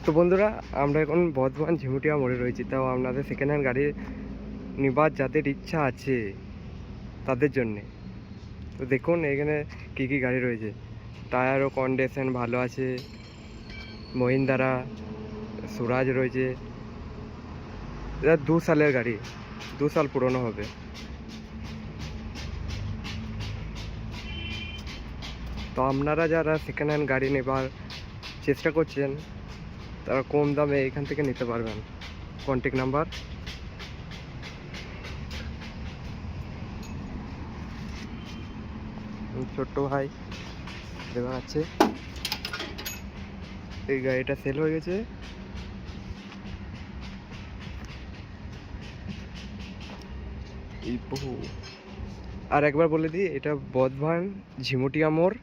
তো বন্ধুরা, আমরা এখন বর্ধমান ঝিমুটিয়া মোড়ে রয়েছি। তাও আপনাদের সেকেন্ড হ্যান্ড গাড়ি নেবার যাদের ইচ্ছা আছে তাদের জন্যে। তো দেখুন এখানে কী কী গাড়ি রয়েছে। টায়ারও কন্ডিশন ভালো আছে, মহিন্দ্রা স্বরাজ রয়েছে। এটা 2 সালের গাড়ি, 2 সাল পুরনো হবে। তো আপনারা যারা সেকেন্ড হ্যান্ড গাড়ি নেবার চেষ্টা করছেন তারা কম দামে এখান থেকে নিতে পারবেন। কন্ট্যাক্ট নাম্বার ছোট্ট ভাই দেওয়া আছে। এই গাড়িটা সেল হয়ে গেছে। এই বহু আর একবার বলে দিই, এটা বর্ধমান ঝিমুটিয়া মোড়।